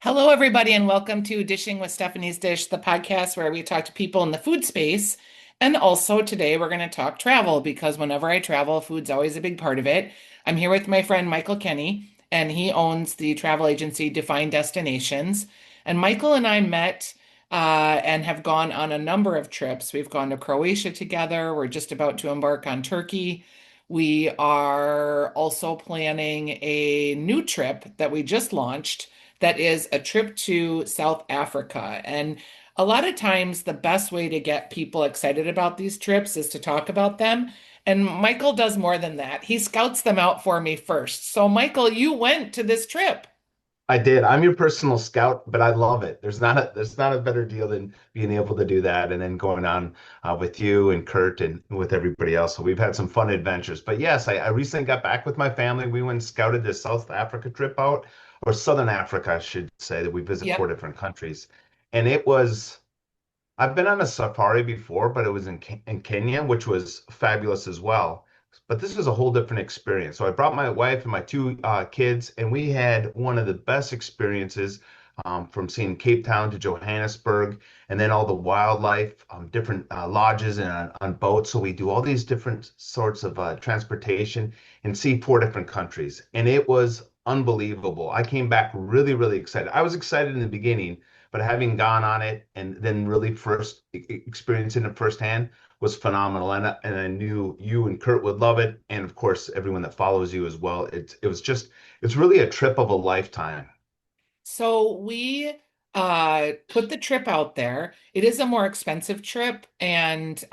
Hello, everybody, and welcome to Dishing with Stephanie's Dish, the podcast where we talk to people in the food space. And also today we're going to talk travel because whenever I travel, food's always a big part of it. I'm here with my friend Michael Kenney, and he owns the travel agency Define Destinations. And Michael and I met and have gone on a number of trips. We've gone to Croatia together. We're just about to embark on Turkey. We are also planning a new trip that we just launched that is a trip to South Africa. And a lot of times, the best way to get people excited about these trips is to talk about them. And Michael does more than that. He scouts them out for me first. So, Michael, you went to this trip. I did. I'm your personal scout, but I love it. There's not a better deal than being able to do that and then going on with you and Kurt and with everybody else. So we've had some fun adventures. But yes, I recently got back with my family. We went and scouted this South Africa trip out, or Southern Africa, I should say, that we visit four Yep. different countries. And it was I've been on a safari before, but it was in Kenya, which was fabulous as well. But this was a whole different experience. So I brought my wife and my two kids, and we had one of the best experiences from seeing Cape Town to Johannesburg, and then all the wildlife, different lodges and on boats. So we do all these different sorts of transportation and see four different countries, and it was unbelievable. I came back really, really excited. I was excited in the beginning, but having gone on it and then really first experiencing it firsthand was phenomenal. And I knew you and Kurt would love it, and of course everyone that follows you as well. It's really a trip of a lifetime. So we put the trip out there. It is a more expensive trip, and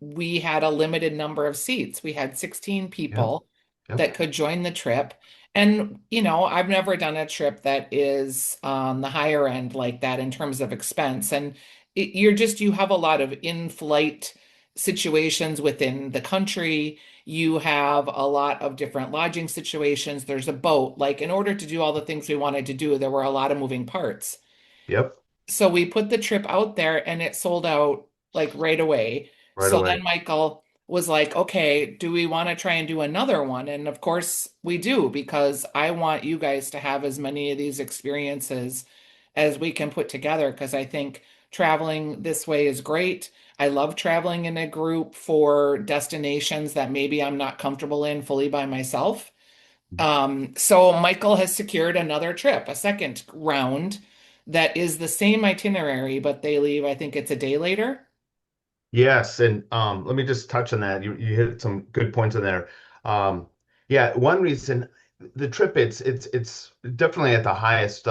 we had a limited number of seats. We had 16 Yep. people Yep. that could join the trip. And, I've never done a trip that is on the higher end like that in terms of expense. And you have a lot of in-flight situations within the country. You have a lot of different lodging situations. There's a boat. Like, in order to do all the things we wanted to do, there were a lot of moving parts. Yep. So we put the trip out there and it sold out like right away. Right So then away. Michael was like, okay, do we want to try and do another one? And of course we do, because I want you guys to have as many of these experiences as we can put together, because I think traveling this way is great. I love traveling in a group for destinations that maybe I'm not comfortable in fully by myself. So Michael has secured another trip, a second round that is the same itinerary, but they leave, I think it's a day later. Yes, and let me just touch on that. You hit some good points in there. Um, yeah, one reason the trip it's definitely at the highest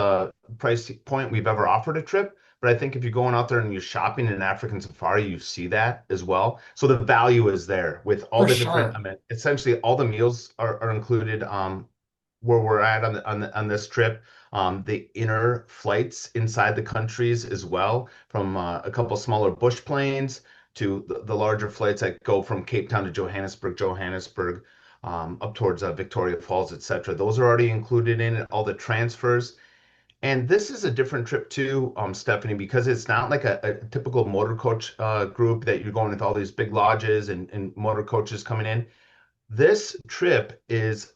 price point we've ever offered a trip. But I think if you're going out there and you're shopping in an African safari, you see that as well. So the value is there with all For the different. I sure. mean, essentially all the meals are included. Where we're at on this trip. The inner flights inside the countries as well, from a couple smaller bush planes to the larger flights that go from Cape Town to Johannesburg, up towards Victoria Falls, etc. Those are already included in it, all the transfers. And this is a different trip too, Stephanie, because it's not like a typical motor coach group that you're going with all these big lodges and motor coaches coming in. This trip is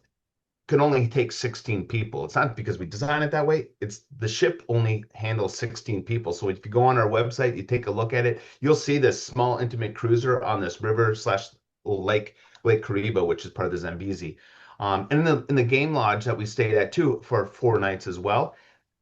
can only take 16 people. It's not because we design it that way. It's the ship only handles 16 people. So if you go on our website, you take a look at it, you'll see this small intimate cruiser on this river slash Lake Kariba, which is part of the Zambezi. And in the game lodge that we stayed at too for 4 nights as well,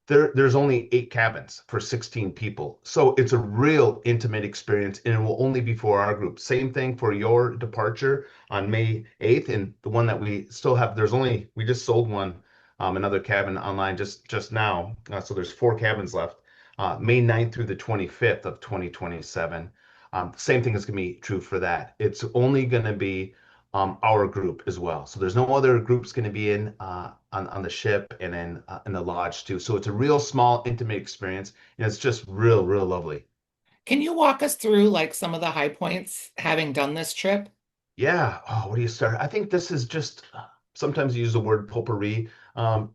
there's only 8 cabins for 16 people. So it's a real intimate experience, and it will only be for our group. Same thing for your departure on May 8th, and the one that we still have, we just sold one, another cabin online just now. So there's 4 cabins left, May 9th through the 25th of 2027. Same thing is going to be true for that. It's only going to be our group as well. So there's no other groups going to be in on the ship and in the lodge too. So it's a real small, intimate experience, and it's just real lovely. Can you walk us through like some of the high points having done this trip? Yeah. Oh, where do you start? I think this is just sometimes you use the word potpourri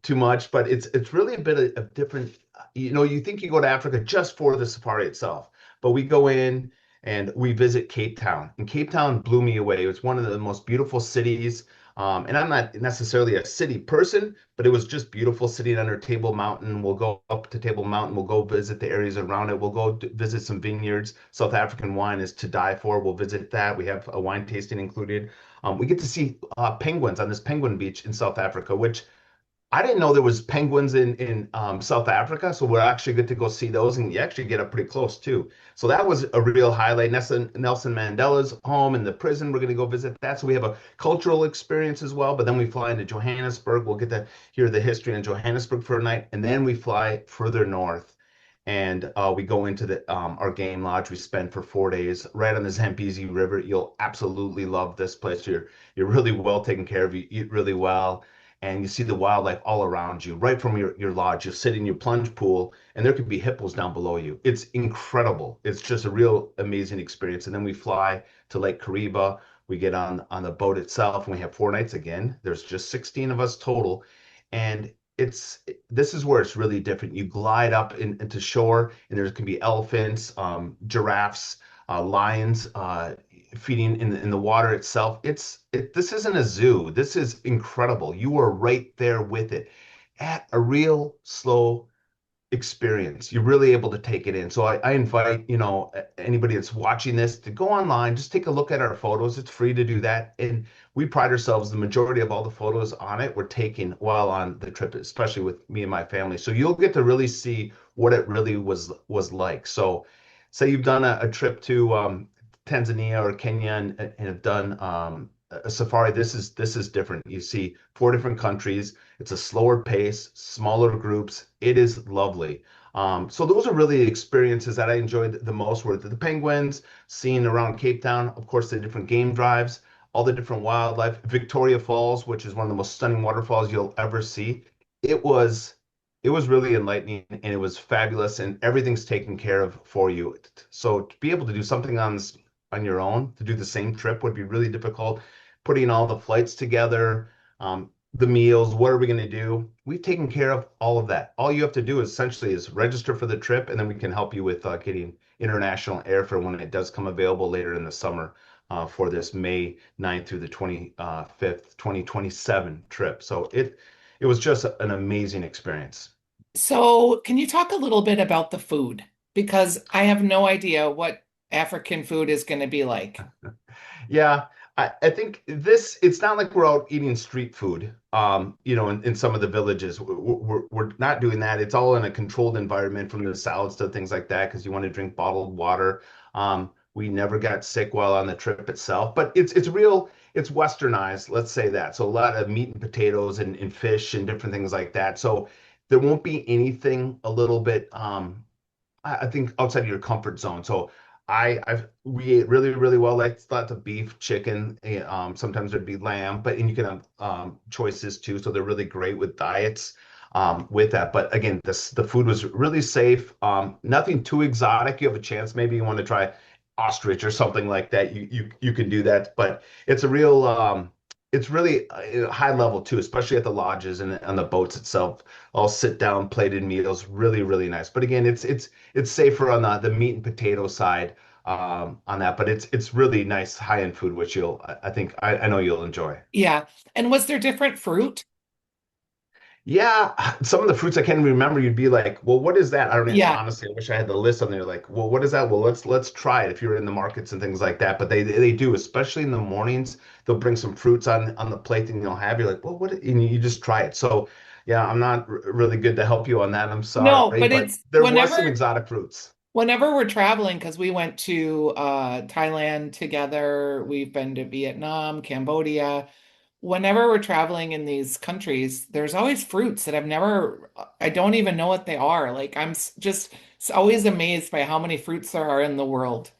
too much, but it's really a bit of different. You think you go to Africa just for the safari itself, but we go in and we visit Cape Town, and Cape Town blew me away. It was one of the most beautiful cities. And I'm not necessarily a city person, but it was just beautiful sitting under Table Mountain. We'll go up to Table Mountain. We'll go visit the areas around it. We'll go visit some vineyards. South African wine is to die for. We'll visit that. We have a wine tasting included. We get to see penguins on this penguin beach in South Africa, which I didn't know there was penguins in South Africa, so we're actually good to go see those, and you actually get up pretty close too. So that was a real highlight. Nelson Mandela's home in the prison. We're going to go visit that. So we have a cultural experience as well. But then we fly into Johannesburg. We'll get to hear the history in Johannesburg for a night, and then we fly further north, and we go into the our game lodge. We spend for 4 days right on the Zambezi River. You'll absolutely love this place. You're really well taken care of. You eat really well, and you see the wildlife all around you, right from your lodge. You sit in your plunge pool, and there could be hippos down below you. It's incredible. It's just a real amazing experience. And then we fly to Lake Kariba. We get on the boat itself, and we have 4 nights again. There's just 16 of us total, and it's this is where it's really different. You glide up into shore, and there can be elephants, giraffes, lions, feeding in the water itself. This isn't a zoo. This is incredible. You are right there with it at a real slow experience. You're really able to take it in. So I invite, anybody that's watching this to go online, just take a look at our photos. It's free to do that. And we pride ourselves, the majority of all the photos on it were taken while on the trip, especially with me and my family. So you'll get to really see what it really was like. So say you've done a trip to Tanzania or Kenya and have done a safari. This is different. You see 4 different countries. It's a slower pace, smaller groups. It is lovely. So those are really the experiences that I enjoyed the most were the penguins, seeing around Cape Town, of course, the different game drives, all the different wildlife, Victoria Falls, which is one of the most stunning waterfalls you'll ever see. It was it was really enlightening and it was fabulous and everything's taken care of for you. So to be able to do something on your own, to do the same trip would be really difficult. Putting all the flights together, the meals, what are we going to do? We've taken care of all of that. All you have to do essentially is register for the trip, and then we can help you with getting international airfare when it does come available later in the summer for this May 9th through the 25th, 2027 trip. So it was just an amazing experience. So, can you talk a little bit about the food? Because I have no idea what African food is going to be like. Yeah, I think it's not like we're out eating street food, in some of the villages. We're not doing that. It's all in a controlled environment from the salads to things like that because you want to drink bottled water. We never got sick while on the trip itself, but it's westernized, let's say that. So a lot of meat and potatoes and fish and different things like that. So there won't be anything a little bit I think outside of your comfort zone. So we ate really really well. Like lots of beef, chicken. Sometimes there'd be lamb, but and you can have choices too. So they're really great with diets with that. But again, the food was really safe. Nothing too exotic. You have a chance. Maybe you want to try ostrich or something like that. You can do that. But it's really high level too, especially at the lodges and on the boats itself. All sit down plated meals, really really nice. But again, it's safer on the meat and potato side on that, but it's really nice high end food, which I think I know you'll enjoy. Yeah. And was there different fruit? Yeah, some of the fruits I can't remember. You'd be like, "Well, what is that?" I don't know, Yeah. honestly. I wish I had the list on there. Like, "Well, what is that?" Well, let's try it if you're in the markets and things like that. But they do, especially in the mornings. They'll bring some fruits on the plate and you'll have. You're like, "Well, what?" And you just try it. So, yeah, I'm not really good to help you on that. I'm No, sorry, but but it's there was some exotic fruits. whenever we're traveling, because we went to Thailand together, we've been to Vietnam, Cambodia. Whenever we're traveling in these countries, there's always fruits that I don't even know what they are. Like just always amazed by how many fruits there are in the world.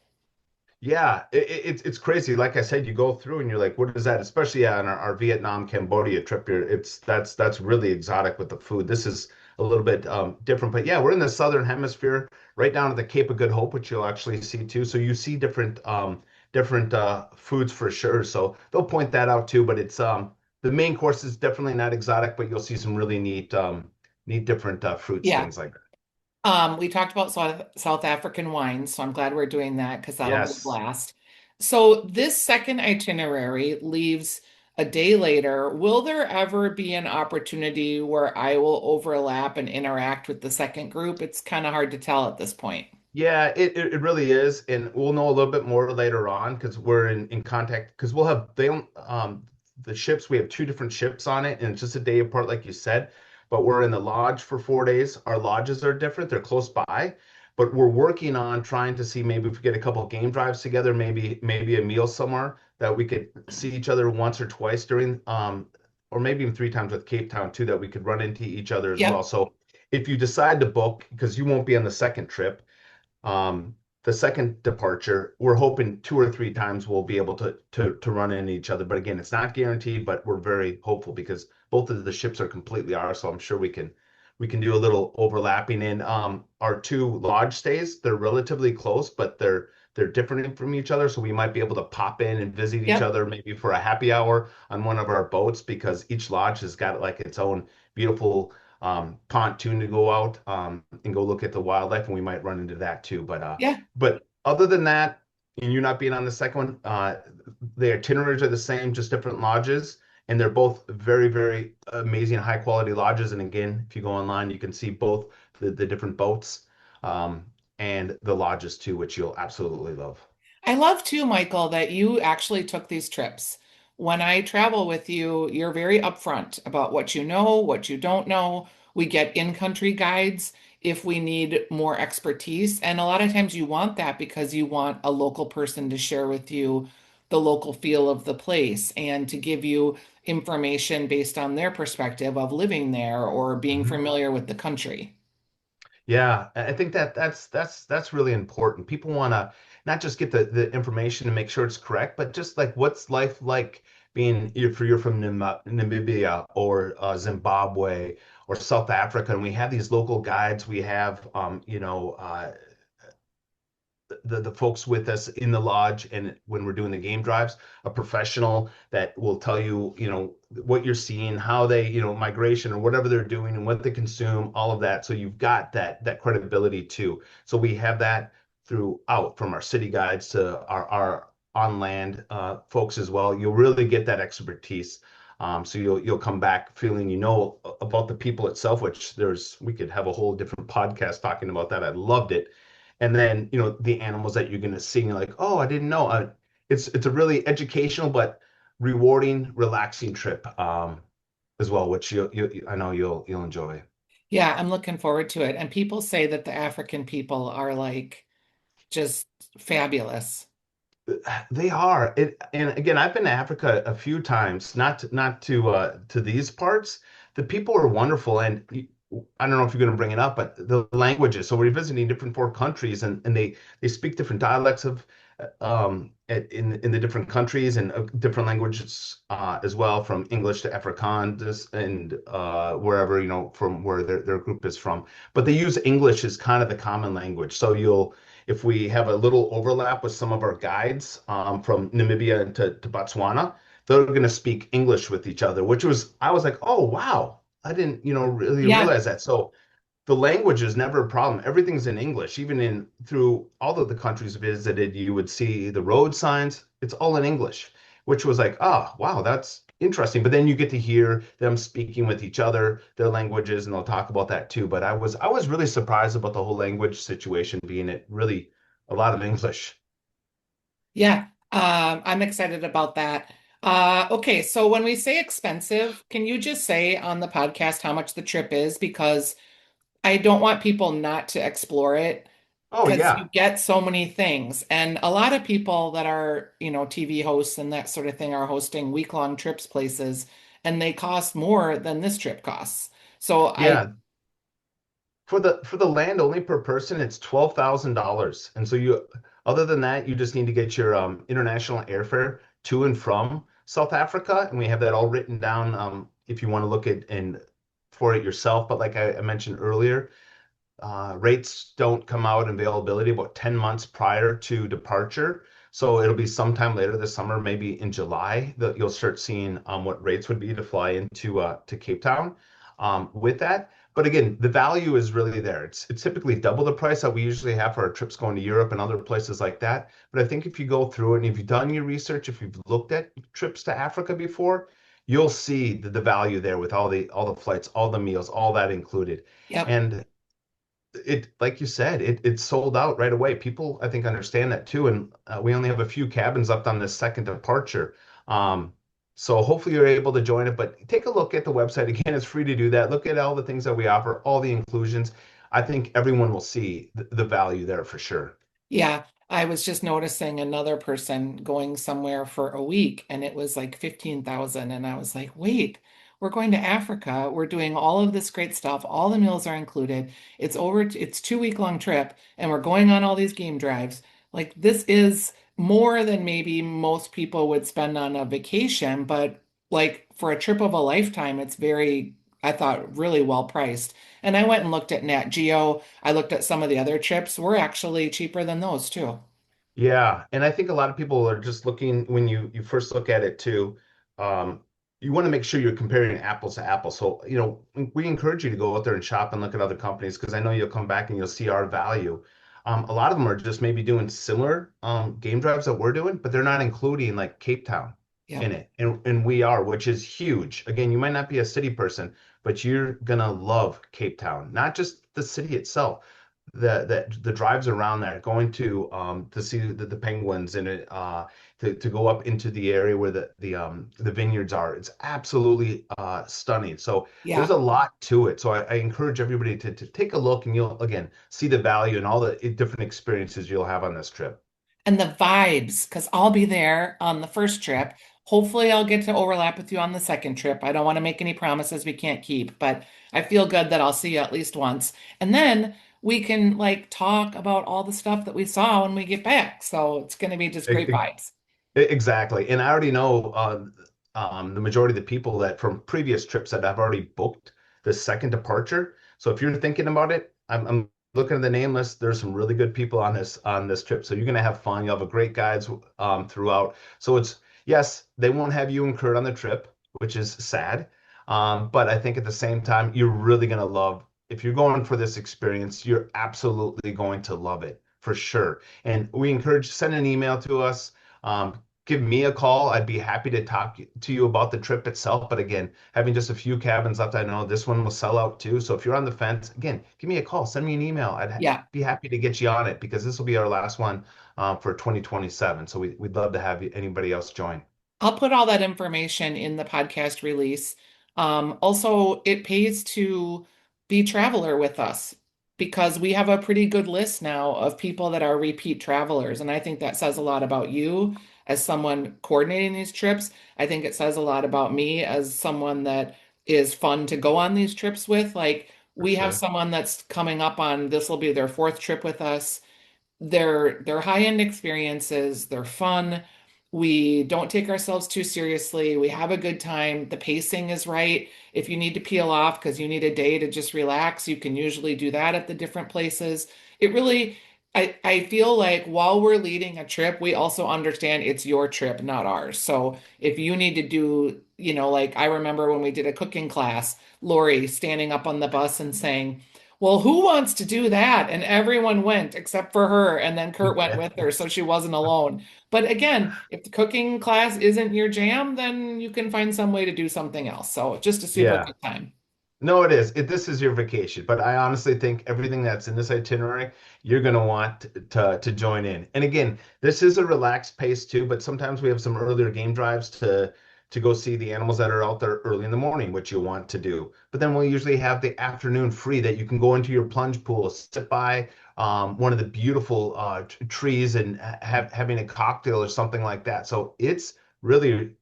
Yeah, it's crazy. Like I said, you go through and you're like, what is that? Especially yeah, on our Vietnam, Cambodia trip here, that's really exotic with the food. This is a little bit different, but yeah, we're in the southern hemisphere, right down to the Cape of Good Hope, which you'll actually see too. So you see different foods for sure. So they'll point that out too. But it's the main course is definitely not exotic, but you'll see some really neat different fruits, Yeah. things like that. We talked about South African wines, so I'm glad we're doing that because that'll be a Yes. blast. So this second itinerary leaves a day later, will there ever be an opportunity where I will overlap and interact with the second group? It's kind of hard to tell at this point. Yeah, it really is, and we'll know a little bit more later on because we're in contact because we'll have they don't the ships we have two different ships on it and it's just a day apart like you said, but we're in the lodge for 4 days. Our lodges are different, they're close by, but we're working on trying to see maybe if we get a couple game drives together, maybe a meal somewhere that we could see each other once or twice during or maybe even three times with Cape Town too that we could run into each other as well. Yep. So if you decide to book because you won't be on the second trip um, the second departure, we're hoping two or three times we'll be able to run into each other. But again, it's not guaranteed, but we're very hopeful because both of the ships are completely ours. So I'm sure we can do a little overlapping in our two lodge stays. They're relatively close, but they're different from each other. So we might be able to pop in and visit each Yep. other maybe for a happy hour on one of our boats because each lodge has got like its own beautiful pontoon to go out and go look at the wildlife, and we might run into that too. Yeah. But other than that, and you not being on the second one, the itineraries are the same, just different lodges, and they're both very, very amazing, high quality lodges. And again, if you go online, you can see both the different boats and the lodges too, which you'll absolutely love. I love too, Michael, that you actually took these trips. When I travel with you, you're very upfront about what you know, what you don't know. We get in-country guides if we need more expertise. And a lot of times you want that because you want a local person to share with you the local feel of the place and to give you information based on their perspective of living there or being Mhm. familiar with the country. Yeah, I think that's really important. People want to not just get the information to make sure it's correct, but just like what's life like being if you're from Namibia or Zimbabwe or South Africa, and we have these local guides. We have the folks with us in the lodge and when we're doing the game drives, a professional that will tell you, what you're seeing, how they, migration or whatever they're doing and what they consume, all of that. So you've got that credibility too. So we have that throughout from our city guides to our on land folks as well. You'll really get that expertise. So you'll come back feeling about the people itself, which we could have a whole different podcast talking about that. I loved it and then the animals that you're going to see and you're like, oh, I didn't know. It's a really educational but rewarding relaxing trip as well, which I know you'll enjoy. Yeah, I'm looking forward to it. And people say that the African people are like just fabulous. They are it, and again, I've been to Africa a few times, not to these parts. The people are wonderful, and I don't know if you're going to bring it up, but the languages. So we're visiting different four countries, and they speak different dialects of in the different countries and different languages as well, from English to Afrikaans and wherever from where their group is from. But they use English as kind of the common language. So you'll if we have a little overlap with some of our guides from Namibia to Botswana, they're going to speak English with each other, I was like, oh, wow. I didn't, really Yeah. realize that. So the language is never a problem. Everything's in English. Even through all of the countries visited, you would see the road signs. It's all in English, which was like, oh, wow, that's interesting. But then you get to hear them speaking with each other, their languages, and they'll talk about that too. But I was really surprised about the whole language situation being it really a lot of English. Yeah. I'm excited about that. Okay, so when we say expensive, can you just say on the podcast how much the trip is? Because I don't want people not to explore it Oh because you yeah. get so many things. And a lot of people that are, TV hosts and that sort of thing are hosting week-long trips places, and they cost more than this trip costs. So Yeah, for the land only per person, it's $12,000. And so other than that, you just need to get your international airfare to and from South Africa, and we have that all written down if you want to look at and for it yourself. But like I mentioned earlier, rates don't come out in availability about 10 months prior to departure. So it'll be sometime later this summer, maybe in July, that you'll start seeing what rates would be to fly into to Cape Town. with that. But again, the value is really there. It's typically double the price that we usually have for our trips going to Europe and other places like that. But I think if you go through it and if you've done your research, if you've looked at trips to Africa before, you'll see the value there with all the flights, all the meals, all that included. Yep. And it, like you said, it's sold out right away. People, I think, understand that too. And we only have a few cabins left on this second departure. Um, so hopefully you're able to join it. But take a look at the website. Again, it's free to do that. Look at all the things that we offer, all the inclusions. I think everyone will see the value there for sure. Yeah, I was just noticing another person going somewhere for a week and it was like 15,000 and I was like, "Wait, we're going to Africa. We're doing all of this great stuff. All the meals are included. It's 2 week long trip and we're going on all these game drives. Like this is more than maybe most people would spend on a vacation, but like for a trip of a lifetime, it's very, I thought, really well priced. And I went and looked at Nat Geo. I looked at some of the other chips. We're actually cheaper than those too. Yeah, and I think a lot of people are just looking when you first look at it too. Um, you want to make sure you're comparing apples to apples. So, we encourage you to go out there and shop and look at other companies because I know you'll come back and you'll see our value. A lot of them are just maybe doing similar game drives that we're doing, but they're not including like Cape Town in Yep. it, and we are, which is huge. Again, you might not be a city person, but you're gonna love Cape Town, not just the city itself the drives around there, going to see the penguins and to go up into the area where the vineyards are. It's absolutely stunning. So there's Yeah. a lot to it. So I encourage everybody to take a look, and you'll again see the value and all the different experiences you'll have on this trip. And the vibes, because I'll be there on the first trip. Hopefully, I'll get to overlap with you on the second trip. I don't want to make any promises we can't keep, but I feel good that I'll see you at least once. And then we can like talk about all the stuff that we saw when we get back. So it's going to be just great vibes. Exactly. And I already know the majority of the people that from previous trips that I've already booked the second departure. So if you're thinking about it, I'm looking at the name list. There's some really good people on this trip. So you're gonna have fun. You'll have a great guides throughout. So it's yes, they won't have you incurred on the trip, which is sad. But I think at the same time, you're really gonna love if you're going for this experience, you're absolutely going to love it for sure. And we encourage send an email to us. Give me a call. I'd be happy to talk to you about the trip itself. But again, having just a few cabins left, I know this one will sell out too. So if you're on the fence, again, give me a call, send me an email. I'd Yeah. be happy to get you on it because this will be our last one for 2027. So we'd love to have anybody else join. I'll put all that information in the podcast release. Also, it pays to be traveler with us because we have a pretty good list now of people that are repeat travelers. And I think that says a lot about you as someone coordinating these trips. I think it says a lot about me as someone that is fun to go on these trips with. Like, For we have sure. someone that's coming up on this will be their fourth trip with us. They're high-end experiences, they're fun. We don't take ourselves too seriously. We have a good time. The pacing is right. If you need to peel off because you need a day to just relax, you can usually do that at the different places. It really, I feel like while we're leading a trip, we also understand it's your trip, not ours. So if you need to do, like I remember when we did a cooking class, Lori standing up on the bus and saying, well, who wants to do that? And everyone went except for her. And then Kurt went with her, so she wasn't alone. But again, if the cooking class isn't your jam, then you can find some way to do something else. So just a super Yeah. good time. No, it is. This is your vacation, but I honestly think everything that's in this itinerary, you're going to want to join in. And again, this is a relaxed pace too, but sometimes we have some earlier game drives to go see the animals that are out there early in the morning, which you want to do. But then we'll usually have the afternoon free that you can go into your plunge pool, sit by one of the beautiful trees and having a cocktail or something like that. So it's really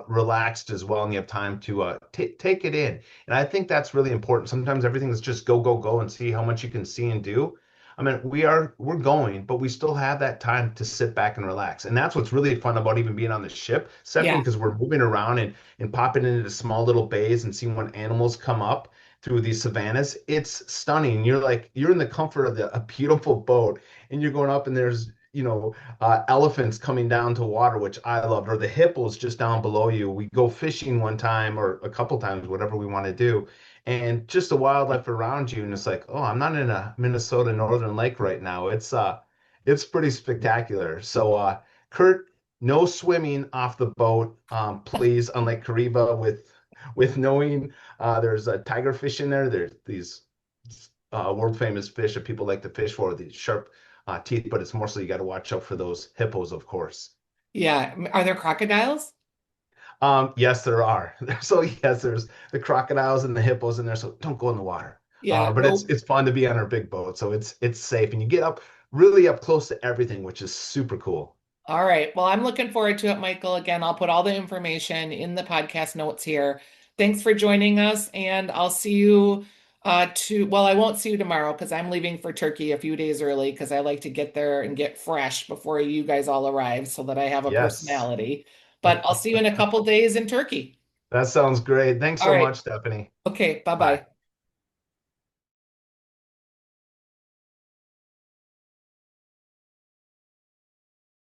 relaxed as well, and you have time to take it in. And I think that's really important. Sometimes everything is just go, go, go and see how much you can see and do. I mean, we're going, but we still have that time to sit back and relax. And that's what's really fun about even being on the ship, Stephanie, Yeah. because we're moving around and popping into small little bays and seeing when animals come up through these savannas. It's stunning. You're in the comfort of a beautiful boat and you're going up and there's elephants coming down to water, which I loved, or the hippos just down below you. We go fishing one time or a couple times, whatever we want to do. and just the wildlife around you. And it's like, oh, I'm not in a Minnesota Northern Lake right now. It's pretty spectacular. So, Kurt, no swimming off the boat, please. Unlike Kariba, with knowing there's a tiger fish in there. There's these world famous fish that people like to fish for, these sharp teeth, but it's mostly you got to watch out for those hippos, of course. Yeah. Are there crocodiles? Yes, there are. So yes, there's the crocodiles and the hippos in there. So don't go in the water. Yeah. But it's No. it's fun to be on our big boat. So it's safe, and you get up really up close to everything, which is super cool. All right. Well, I'm looking forward to it, Michael. Again, I'll put all the information in the podcast notes here. Thanks for joining us, and I'll see you well, I won't see you tomorrow because I'm leaving for Turkey a few days early because I like to get there and get fresh before you guys all arrive so that I have a Yes, personality. But I'll see you in a couple days in Turkey. that sounds great. Thanks All so right. much, Stephanie. Okay. Bye. Bye-bye.